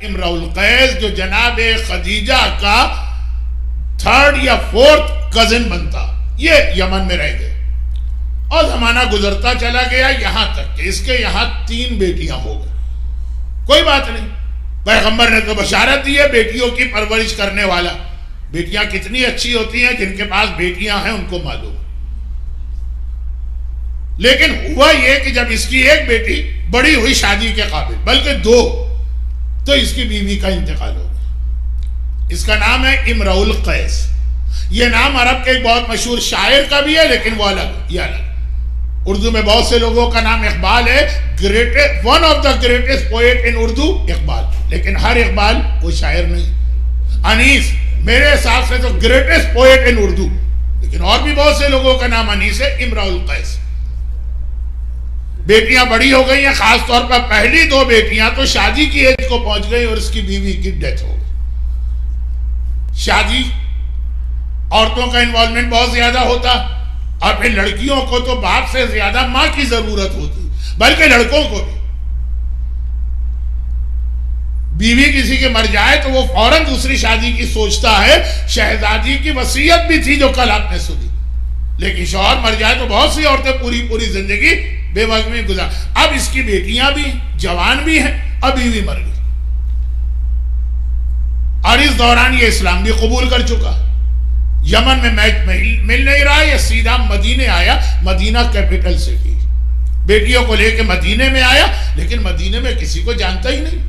امرؤ القیس جو جناب خدیجہ کا 3rd یا 4th کزن بنتا، یہ یمن میں رہ گئے اور زمانہ گزرتا چلا گیا یہاں تک کہ اس کے یہاں 3 بیٹیاں ہو گئی۔ کوئی بات نہیں، پیغمبر نے تو بشارت دی ہے بیٹیوں کی پرورش کرنے والا۔ بیٹیاں کتنی اچھی ہوتی ہیں، جن کے پاس بیٹیاں ہیں ان کو معلوم۔ لیکن ہوا یہ کہ جب اس کی ایک بیٹی بڑی ہوئی شادی کے قابل، بلکہ 2، تو اس کی بیوی کا انتقال ہو گیا۔ اس کا نام ہے امرؤ القیس۔ یہ نام عرب کے ایک بہت مشہور شاعر کا بھی ہے، لیکن وہ الگ، یہ الگ۔ اردو میں بہت سے لوگوں کا نام اقبال ہے، one of the greatest poet in Urdu Iqbal, لیکن ہر اقبال وہ شاعر نہیں۔ انیس میرے حساب سے تو گریٹسٹ پوئٹ ان اردو، لیکن اور بھی بہت سے لوگوں کا نام انیس ہے۔ امرؤ القیس، بیٹیاں بڑی ہو گئی ہیں، خاص طور پر پہلی 2 بیٹیاں تو شادی کی ایج کو پہنچ گئی اور اس کی بیوی کی ڈیتھ ہو گئی۔ شادی عورتوں کا انوالومنٹ بہت زیادہ ہوتا، اور پھر لڑکیوں کو تو باپ سے زیادہ ماں کی ضرورت ہوتی، بلکہ لڑکوں کو بھی۔ بیوی کسی کے مر جائے تو وہ فوراً دوسری شادی کی سوچتا ہے۔ شہزادی کی وصیت بھی تھی جو کل آپ نے سنی، لیکن شوہر مر جائے تو بہت سی عورتیں پوری زندگی بے وقت میں گزار۔ اب اس کی بیٹیاں بھی جوان بھی ہیں، اب بیوی مر گئی، اور اس دوران یہ اسلام بھی قبول کر چکا۔ یمن میں مل نہیں رہا، یہ سیدھا مدینے آیا، مدینہ کیپٹل سٹی۔ بیٹیوں کو لے کے مدینے میں آیا، لیکن مدینے میں کسی کو جانتا ہی نہیں،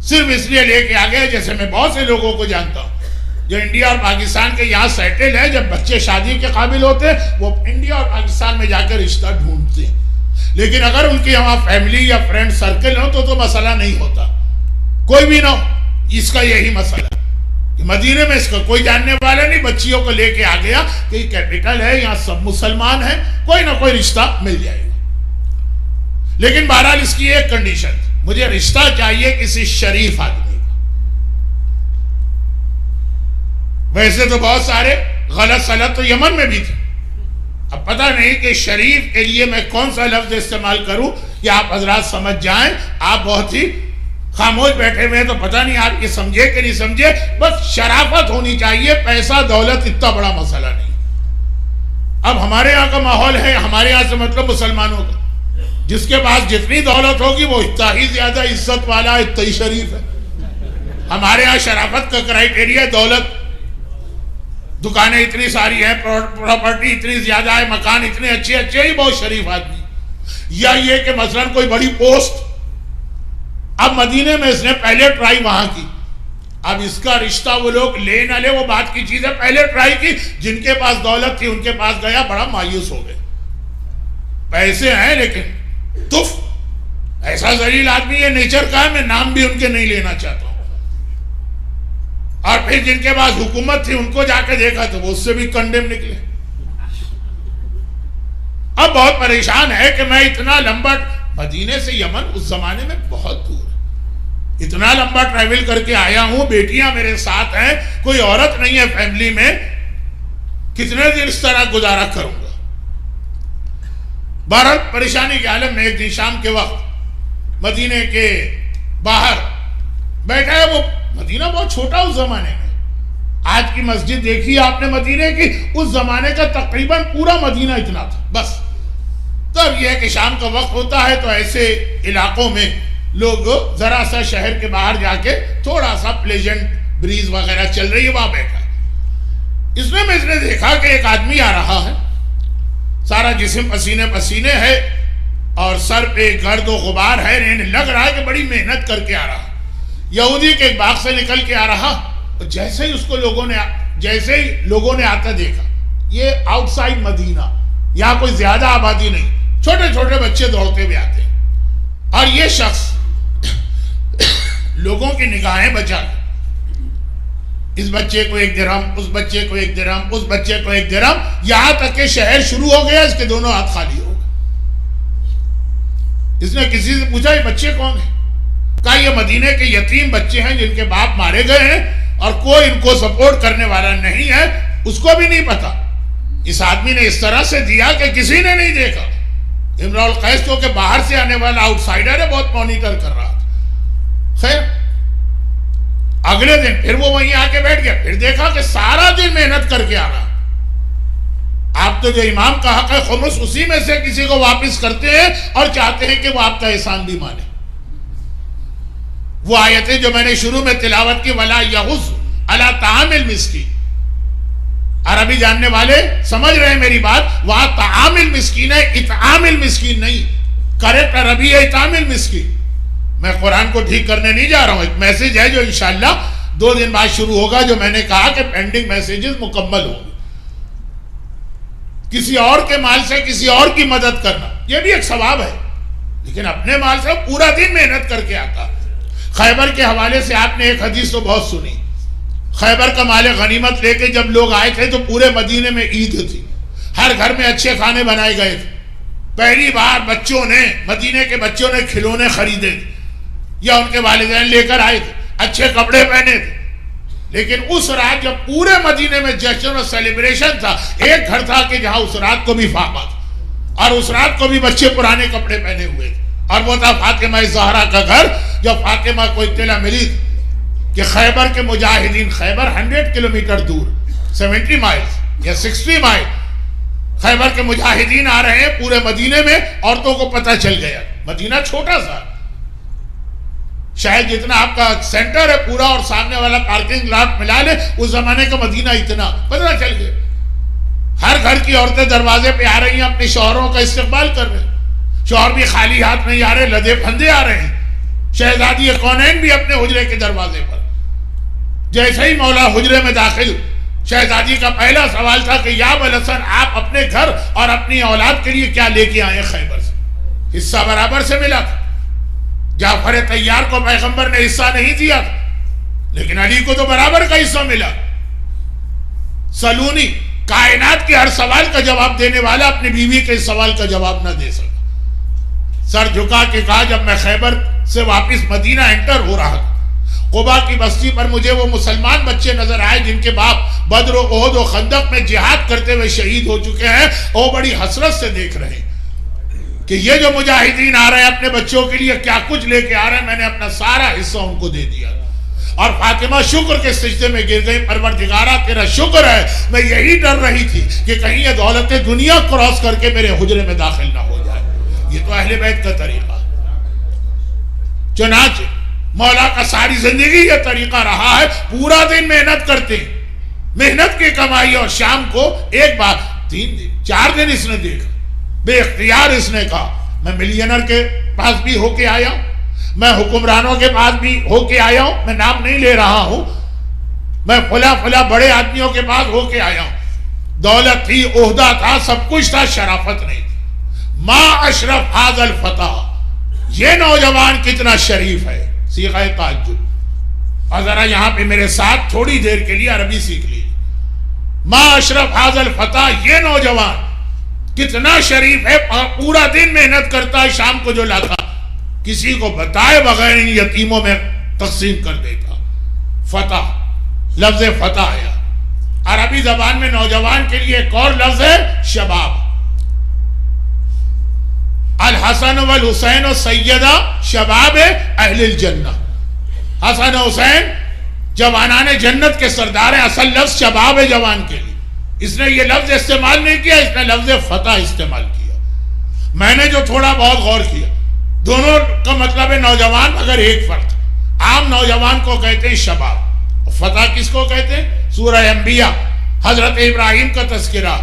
صرف اس لیے لے کے آ گیا جیسے میں بہت سے لوگوں کو جانتا ہوں جو انڈیا اور پاکستان کے یہاں سیٹل ہے۔ جب بچے شادی کے قابل ہوتے وہ انڈیا اور پاکستان میں جا کے رشتہ ڈھونڈتے ہیں، لیکن اگر ان کی وہاں فیملی یا فرینڈ سرکل ہو تو مسئلہ نہیں ہوتا، کوئی بھی نہ ہو۔ اس کا یہی مسئلہ کہ مدینے میں اس کا کوئی جاننے والا نہیں، بچیوں کو لے کے آ گیا کہ یہ کیپٹل ہے، یہاں سب مسلمان ہیں، کوئی نہ کوئی رشتہ مل جائے گا۔ لیکن بہرحال اس کی ایک کنڈیشن، مجھے رشتہ چاہیے کسی شریف آدمی کا۔ ویسے تو بہت سارے غلط سلط تو یمن میں بھی تھے، اب پتہ نہیں کہ شریف کے لیے میں کون سا لفظ استعمال کروں کہ آپ حضرات سمجھ جائیں۔ آپ بہت ہی خاموش بیٹھے ہوئے ہیں تو پتہ نہیں آپ یہ سمجھے کہ نہیں سمجھے، بس شرافت ہونی چاہیے، پیسہ دولت اتنا بڑا مسئلہ نہیں۔ اب ہمارے یہاں کا ماحول ہے، ہمارے یہاں سے مطلب مسلمانوں کا، جس کے پاس جتنی دولت ہوگی وہ اتنا ہی زیادہ عزت والا، اتنا ہی شریف ہے۔ ہمارے یہاں شرافت کا کرائیٹیریا دولت، دکانیں اتنی ساری ہیں، پراپرٹی اتنی زیادہ ہے، مکان اتنے اچھے ہی بہت شریف آدمی۔ یا یہ کہ مثلا کوئی بڑی پوسٹ، اب مدینے میں اس نے پہلے ٹرائی وہاں کی، اب اس کا رشتہ وہ لوگ لے نہ لے وہ بات کی چیز ہے، پہلے ٹرائی کی، جن کے پاس دولت تھی ان کے پاس گیا، بڑا مایوس ہو گئے۔ پیسے ہیں لیکن تف، ایسا ذلیل آدمی، یہ نیچر کا ہے، میں نام بھی ان کے نہیں لینا چاہتا ہوں۔ اور پھر جن کے پاس حکومت تھی ان کو جا کے دیکھا تو وہ اس سے بھی کنڈیم نکلے۔ اب بہت پریشان ہے کہ میں اتنا لمبا، مدینے سے یمن اس زمانے میں بہت دور ہے، اتنا لمبا ٹریول کر کے آیا ہوں، بیٹیاں میرے ساتھ ہیں، کوئی عورت نہیں ہے فیملی میں، کتنے دن اس طرح گزارا کروں گا۔ بہرحال پریشانی کے عالم میں ایک دن شام کے وقت مدینے کے باہر بیٹھا ہے۔ وہ مدینہ بہت چھوٹا اس زمانے میں، آج کی مسجد دیکھی آپ نے مدینے کی، اس زمانے کا تقریباً پورا مدینہ اتنا تھا بس۔ تب یہ ہے کہ شام کا وقت ہوتا ہے تو ایسے علاقوں میں لوگ ذرا سا شہر کے باہر جا کے تھوڑا سا پلیجنٹ بریز وغیرہ چل رہی ہے، وہاں بیٹھا۔ اس نے دیکھا کہ ایک آدمی آ رہا ہے، سارا جسم پسینے پسینے ہے اور سر پہ گرد و غبار ہے، لگ رہا ہے کہ بڑی محنت کر کے آ رہا۔ یہودی کے ایک باغ سے نکل کے آ رہا، جیسے ہی اس کو لوگوں نے آتا دیکھا، یہ آؤٹ سائڈ مدینہ، یہاں کوئی زیادہ آبادی نہیں، چھوٹے چھوٹے بچے دوڑتے ہوئے آتے ہیں، اور یہ شخص لوگوں کی نگاہیں بچا، اس بچے کو 1 درہم، اس بچے کو 1 درہم، اس بچے کو 1 درہم، یہاں تک کہ شہر شروع ہو گیا، اس کے دونوں ہاتھ خالی ہو گئے۔ اس نے کسی سے پوچھا یہ بچے کون ہیں؟ کہا یہ مدینے کے یتیم بچے ہیں جن کے باپ مارے گئے ہیں اور کوئی ان کو سپورٹ کرنے والا نہیں ہے، اس کو بھی نہیں پتا۔ اس آدمی نے اس طرح سے دیا کہ کسی نے نہیں دیکھا۔ امرؤ القیس کو کہ باہر سے آنے والا آؤٹ سائڈر ہے، بہت مانیٹر کر رہا تھا۔ اگلے دن پھر وہ وہیں آ کے بیٹھ گیا، پھر دیکھا کہ سارا دن محنت کر کے آ رہا. آپ تو جو امام کا حق ہے خمس اسی میں سے کسی کو واپس کرتے ہیں اور چاہتے ہیں کہ وہ آپ کا احسان بھی مانے. وہ آیتیں جو میں نے شروع میں تلاوت کی وَلَا يَغُزُ عَلَى طَعَامِ الْمِسْكِينِ، عربی جاننے والے سمجھ رہے ہیں میری بات. وہاں طعام المسکین ہے، اطعام المسکین نہیں. کریکٹ عربی ہے اطعام المسکین. میں قرآن کو ٹھیک کرنے نہیں جا رہا ہوں، ایک میسج ہے جو انشاءاللہ 2 دن بعد شروع ہوگا، جو میں نے کہا کہ پینڈنگ میسیجز مکمل ہوں گے. کسی اور کے مال سے کسی اور کی مدد کرنا یہ بھی ایک ثواب ہے، لیکن اپنے مال سے پورا دن محنت کر کے آتا. خیبر کے حوالے سے آپ نے ایک حدیث تو بہت سنی. خیبر کا مال غنیمت لے کے جب لوگ آئے تھے تو پورے مدینے میں عید تھی، ہر گھر میں اچھے کھانے بنائے گئے تھے. پہلی بار بچوں نے، مدینے کے بچوں نے کھلونے خریدے تھے یا ان کے والدین لے کر آئے تھے، اچھے کپڑے پہنے تھے. لیکن اس رات جب پورے مدینے میں جشن اور سیلیبریشن تھا، ایک گھر تھا کہ جہاں اس رات کو بھی فاقہ تھا اور اس رات کو بھی بچے پرانے کپڑے پہنے ہوئے تھے، اور وہ تھا فاطمہ زہرا کا گھر. جب فاطمہ کو اطلاع ملی کہ خیبر کے مجاہدین، خیبر 100 کلومیٹر دور، 70 مائل یا 60 مائل، خیبر کے مجاہدین آ رہے ہیں پورے مدینے میں، عورتوں کو پتہ چل گیا. مدینہ چھوٹا سا، شاید جتنا آپ کا سینٹر ہے پورا اور سامنے والا پارکنگ لاٹ ملا لے، اس زمانے کا مدینہ اتنا پتہ چل گیا. ہر گھر کی عورتیں دروازے پہ آ رہی ہیں، اپنے شوہروں کا استقبال کر رہے ہیں. شوہر بھی خالی ہاتھ نہیں آ رہے، لدے پھندے آ رہے ہیں. شہزادی کونین بھی اپنے حجرے کے دروازے پر. جیسے ہی مولا حجرے میں داخل، شہزادی کا پہلا سوال تھا کہ یا ابوالحسن، آپ اپنے گھر اور اپنی اولاد کے لیے کیا لے کے آئے خیبر سے؟ حصہ برابر سے ملا تھا. جعفر طیار کو پیغمبر نے حصہ نہیں دیا تھا، لیکن علی کو تو برابر کا حصہ ملا. سلونی، کائنات کے ہر سوال کا جواب دینے والا، اپنی بیوی کے اس سوال کا جواب نہ دے سکا. سر جھکا کے کہا جب میں خیبر سے واپس مدینہ انٹر ہو رہا تھا، قبا کی بستی پر مجھے وہ مسلمان بچے نظر آئے جن کے باپ بدر و احد و خندق میں جہاد کرتے ہوئے شہید ہو چکے ہیں. وہ بڑی حسرت سے دیکھ رہے ہیں کہ یہ جو مجاہدین آ رہے ہیں اپنے بچوں کے لیے کیا کچھ لے کے آ رہے ہیں. میں نے اپنا سارا حصہ ان کو دے دیا. اور فاطمہ شکر کے سجدے میں گر گئی. پروردگارہ تیرا شکر ہے، میں یہی ڈر رہی تھی کہ کہیں یہ دولت دنیا کراس کر کے میرے حجرے میں داخل نہ ہو جائے. یہ تو اہل بیت کا طریقہ. چنانچہ مولا کا ساری زندگی یہ طریقہ رہا ہے، پورا دن محنت کرتے ہیں، محنت کی کمائی. اور شام کو ایک بار 3 دن 4 دن اس نے دیکھا، بے اختیار اس نے کہا میں ملینر کے پاس بھی ہو کے آیا ہوں، میں حکمرانوں کے پاس بھی ہو کے آیا ہوں، میں نام نہیں لے رہا ہوں، میں فلا بڑے آدمیوں کے پاس ہو کے آیا ہوں. دولت تھی، عہدہ تھا، سب کچھ تھا، شرافت نہیں. ما اشرف ھذا الفتح، یہ نوجوان کتنا شریف ہے. صیغہ تعجب. اور ذرا یہاں پہ میرے ساتھ تھوڑی دیر کے لیے عربی سیکھ لی. ما اشرف ھذا الفتح، یہ نوجوان کتنا شریف ہے، پورا دن محنت کرتا ہے، شام کو جو لاتا کسی کو بتائے بغیر ان یتیموں میں تقسیم کر دیتا. فتح، لفظ فتح آیا. عربی زبان میں نوجوان کے لیے ایک اور لفظ ہے شباب. الحسن والحسین و سیدہ شباب اہل الجنہ. حسن و حسین جوانان جنت کے سردار ہیں. اصل لفظ شباب ہے جوان کے لیے. اس نے یہ لفظ استعمال نہیں کیا، اس نے لفظ فتح استعمال کیا. میں نے جو تھوڑا بہت غور کیا، دونوں کا مطلب ہے نوجوان، مگر ایک فرق. عام نوجوان کو کہتے ہیں شباب، فتح کس کو کہتے ہیں؟ سورہ انبیاء حضرت ابراہیم کا تذکرہ.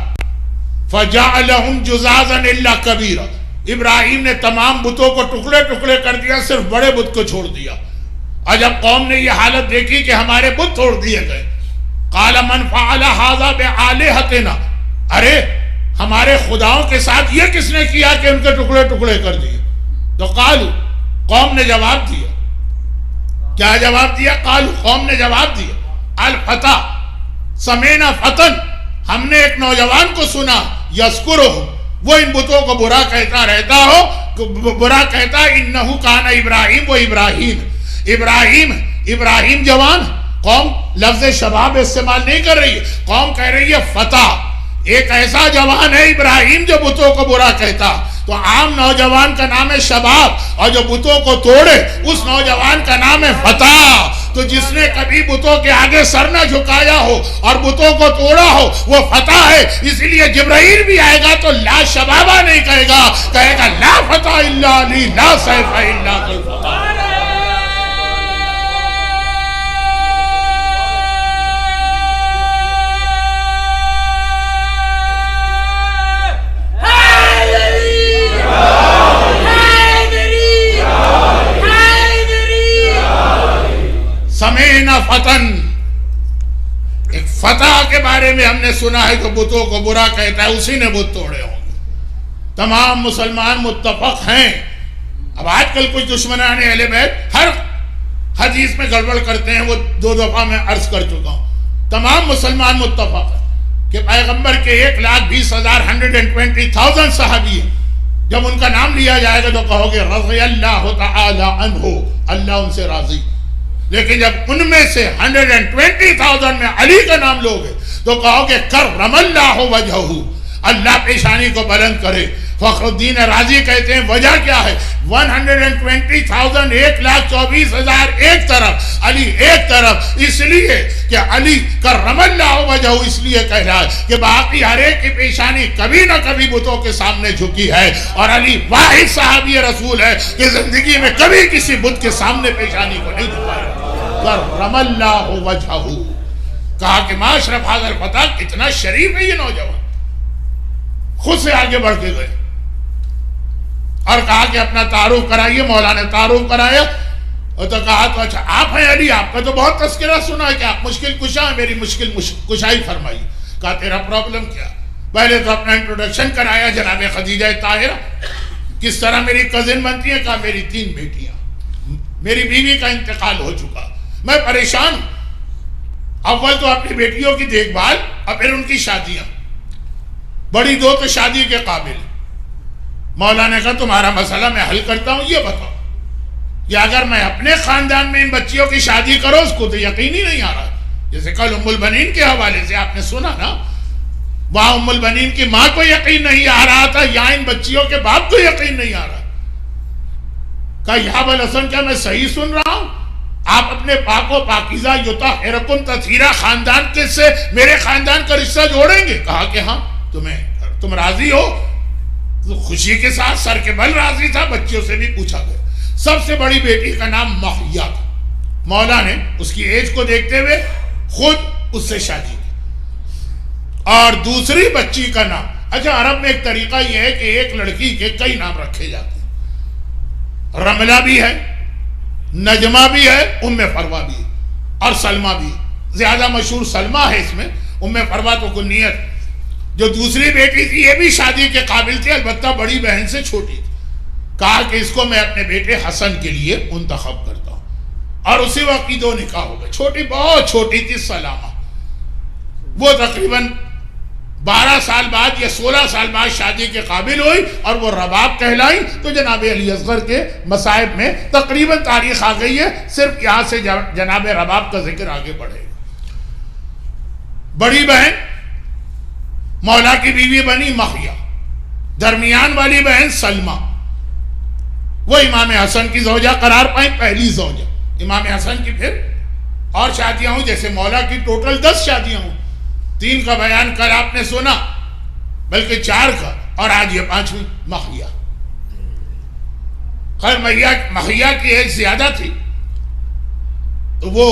فَجَعَلَهُمْ جُزَازًا إِلَّا كَبِيرًا، ابراہیم نے تمام بتوں کو ٹکڑے ٹکڑے کر دیا، صرف بڑے بت کو چھوڑ دیا. اور جب قوم نے یہ حالت دیکھی کہ ہمارے بت توڑ دیے گئے، قَالَ مَنْ فَعَلَ هَذَا بِآلِهَتِنَا، ارے ہمارے خداؤں کے ساتھ یہ کس نے کیا کہ ان کے ٹکڑے ٹکڑے کر دیے؟ تو قالو، قوم نے جواب دیا. کیا جواب دیا؟ قالو، قوم نے جواب دیا الفتح، سمینا فتن، ہم نے ایک نوجوان کو سنا، یذکرہم، وہ ان بتوں کو برا کہتا رہتا ہو، برا کہتا انہو کان ابراہیم، وہ ابراہیم جوان. قوم لفظ شباب استعمال نہیں کر رہی ہے، قوم کہہ رہی ہے فتح، ایک ایسا جوان ہے ابراہیم جو بتوں کو برا کہتا. تو عام نوجوان کا نام ہے شباب، اور جو بتوں کو توڑے اس نوجوان کا نام ہے فتح. تو جس نے کبھی بتوں کے آگے سر نہ جھکایا ہو اور بتوں کو توڑا ہو وہ فتح ہے. اسی لیے جبرائیل بھی آئے گا تو لا شبابہ نہیں کہے گا, کہے گا لا فتح الا علی لا سیف الا ذو الفقار. سمینا فتن, ایک فتح کے بارے میں ہم نے سنا ہے جو بتوں کو برا کہتا ہے اسی نے بت توڑے ہوں گے. تمام مسلمان متفق ہیں. اب آج کل کچھ دشمنان اہل بیت ہر حدیث میں گڑبڑ کرتے ہیں, وہ 2 دفعہ میں عرض کر چکا ہوں. تمام مسلمان متفق ہیں کہ پیغمبر کے 1,20,000 120,000 صحابی ہیں. جب ان کا نام لیا جائے گا تو کہو گے رضی اللہ تعالی عنہ, اللہ ان سے راضی. لیکن جب ان میں سے 120,000 میں علی کا نام لوگے تو کہو کہ کرم اللہ وجہہ, اللہ پیشانی کو بلند کرے. فخر الدین رازی کہتے ہیں وجہ کیا ہے؟ 120,000 1,24,000 ایک طرف, علی ایک طرف, اس لیے کہ علی کرم اللہ وجہہ اس لیے کہہ رہا ہے کہ باقی ہر ایک کی پیشانی کبھی نہ کبھی بتوں کے سامنے جھکی ہے, اور علی واحد صحابی رسول ہے کہ زندگی میں کبھی کسی بت کے سامنے پیشانی کو نہیں جھکایا. کرم اللہ وجہہ. کہا کہ معاشرف حاضر فتح کتنا شریف ہے یہ نوجوان. خود سے آگے بڑھ کے گئے اور کہا کہ اپنا تعارف کرائیے. مولانا نے تعارف کرایا اور تو کہا تو اچھا آپ ہیں علی, آپ کا تو بہت تذکرہ سنا ہے کہ آپ مشکل کشا ہیں, میری مشکل کشائی فرمائی. کہا تیرا پرابلم کیا؟ پہلے تو اپنا انٹروڈکشن کرایا, جناب خدیجہ طاہرہ کس طرح میری کزن بنتی ہے. کہا میری 3 بیٹیاں, میری بیوی کا انتقال ہو چکا, میں پریشان ہوں. اول تو اپنی بیٹیوں کی دیکھ بھال اور پھر ان کی شادیاں. بڑی 2 تو شادی کے قابل. مولانا نے کہا تمہارا مسئلہ میں حل کرتا ہوں, یہ بتاؤ کہ اگر میں اپنے خاندان میں ان بچیوں کی شادی کروں, اس کو تو یقین ہی نہیں آ رہا. جیسے کل ام البنین کے حوالے سے آپ نے سنا نا, وہاں ام البنین کی ماں کو یقین نہیں آ رہا تھا, یہاں ان بچیوں کے باپ کو یقین نہیں آ رہا. کہا یا ابوالحسن کیا میں صحیح سن رہا ہوں؟ آپ اپنے پاک و پاکیزہ یطہرکم تطہیرا خاندان کے سے میرے خاندان کا رشتہ جوڑیں گے؟ کہا کہ ہاں. تم راضی ہو؟ تو خوشی کے ساتھ سر کے بل راضی تھا. بچیوں سے بھی پوچھا گیا. سب سے بڑی بیٹی کا نام ماہیہ تھا. مولا نے اس کی ایج کو دیکھتے ہوئے خود اس سے شادی کی. اور دوسری بچی کا نام, اچھا عرب میں ایک طریقہ یہ ہے کہ ایک لڑکی کے کئی نام رکھے جاتے ہیں. رملہ بھی ہے, نجمہ بھی ہے, ام فروا بھی ہے, اور سلمہ بھی. زیادہ مشہور سلمہ ہے اس میں, ام فروا تو کنیت. جو دوسری بیٹی تھی یہ بھی شادی کے قابل تھی, البتہ بڑی بہن سے چھوٹی تھی. کہا کہ اس کو میں اپنے بیٹے حسن کے لیے منتخب کرتا ہوں. اور اسی وقت کی 2 نکاح ہو گئے. چھوٹی بہت چھوٹی تھی سلامہ, وہ تقریباً 12 سال بعد یا 16 سال بعد شادی کے قابل ہوئی اور وہ رباب کہلائی. تو جناب علی اصغر کے مصائب میں تقریباً تاریخ آ گئی ہے, صرف یہاں سے جناب رباب کا ذکر آگے بڑھے گا. بڑی بہن مولا کی بیوی بنی ماہیہ, درمیان والی بہن سلمہ, وہ امام حسن کی زوجہ قرار پائیں, پہلی زوجہ. امام حسن کی پھر اور شادیاں ہوں, جیسے مولا کی ٹوٹل 10 شادیاں ہوں. 3 کا بیان کل آپ نے سنا, بلکہ 4 کا, اور آج یہ 5ویں ماہیہ. خیر ماہیہ کی ایج زیادہ تھی تو وہ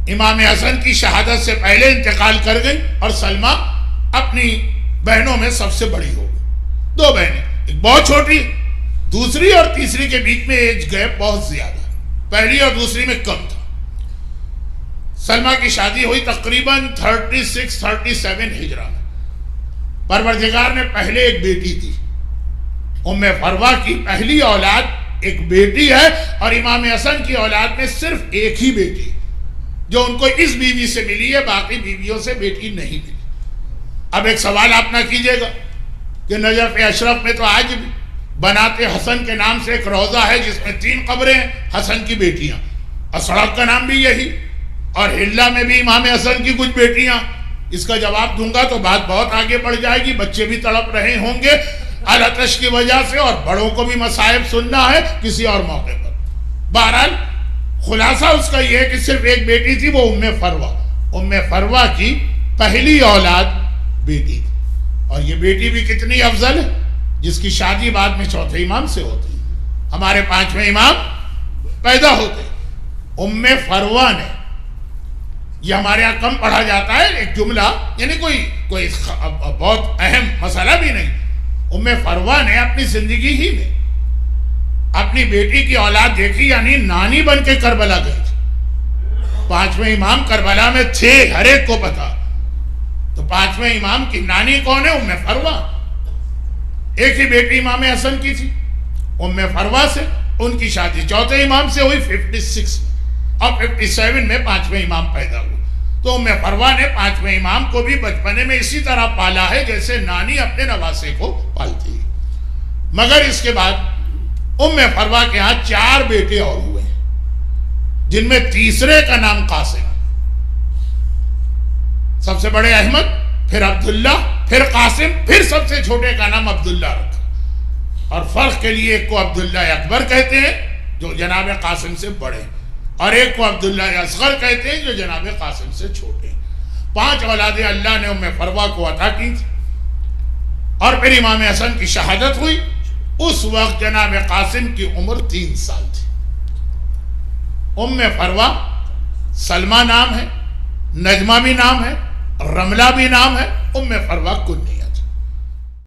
امام حسن کی شہادت سے پہلے انتقال کر گئی, اور سلمہ اپنی بہنوں میں سب سے بڑی ہو گئی. 2 بہنیں, ایک بہت چھوٹی, دوسری اور تیسری کے بیچ میں ایج گیپ بہت زیادہ, پہلی اور دوسری میں کم تھا. سلمہ کی شادی ہوئی تقریباً 36-37 ہجرہ میں. پروردگار نے پہلے ایک بیٹی دی, ام فروا کی پہلی اولاد ایک بیٹی ہے, اور امام حسن کی اولاد میں صرف ایک ہی بیٹی جو ان کو اس بیوی سے ملی ہے, باقی بیویوں سے بیٹی نہیں ملی. اب ایک سوال آپ نہ کیجئے گا کہ نجف اشرف میں تو آج بھی بنات حسن کے نام سے ایک روضہ ہے جس میں 3 قبریں ہیں, حسن کی بیٹیاں, اور سڑک کا نام بھی یہی, اور ہلہ میں بھی امام حسن کی کچھ بیٹیاں. اس کا جواب دوں گا تو بات بہت آگے بڑھ جائے گی, بچے بھی تڑپ رہے ہوں گے العطش کی وجہ سے, اور بڑوں کو بھی مصائب سننا ہے کسی اور موقع پر. بہرحال خلاصہ اس کا یہ ہے کہ صرف ایک بیٹی تھی، وہ ام فروا کی پہلی اولاد بیٹی تھی. اور یہ بیٹی بھی کتنی افضل ہے، جس کی شادی بعد میں چوتھے امام سے ہوتی ہے. ہمارے 5ویں امام پیدا ہوتے. ام فروا نے، یہ ہمارے یہاں کم پڑھا جاتا ہے ایک جملہ، یعنی کوئی بہت اہم مسئلہ بھی نہیں. ام فروا نے اپنی زندگی ہی میں اپنی بیٹی کی اولاد دیکھی، یعنی نانی بن کے کربلا گئی تھی. 5ویں امام کربلا میں تھے، ہر ایک کو پتا. تو 5ویں امام کی نانی کون ہے؟ ام فروا. ایک ہی بیٹی امام حسن کی تھی، ام فروا سے ان کی شادی چوتھے امام سے ہوئی 56 میں، اور 57 میں 5ویں امام پیدا ہوئے. تو ام فروا نے 5ویں امام کو بھی بچپنے میں اسی طرح پالا ہے جیسے نانی اپنے نواسے کو پالتی ہے. مگر اس کے بعد ام فروا کے ہاں 4 بیٹے اور ہوئے ہیں، جن میں تیسرے کا نام قاسم، سب سے بڑے احمد، پھر عبداللہ، پھر قاسم، پھر سب سے چھوٹے کا نام عبداللہ رکھا. اور فرق کے لیے ایک کو عبداللہ اکبر کہتے ہیں جو جناب قاسم سے بڑے، اور ایک کو عبداللہ اصغر کہتے ہیں جو جناب قاسم سے چھوٹے. 5 اولادیں اللہ نے ام فروا کو عطا کی تھی. اور پھر امام حسن کی شہادت ہوئی. اس وقت جناب قاسم کی عمر 3 سال تھی. ام فروا سلمہ نام ہے، نجمہ بھی نام ہے، رملہ بھی نام ہے، ام فروا کنی.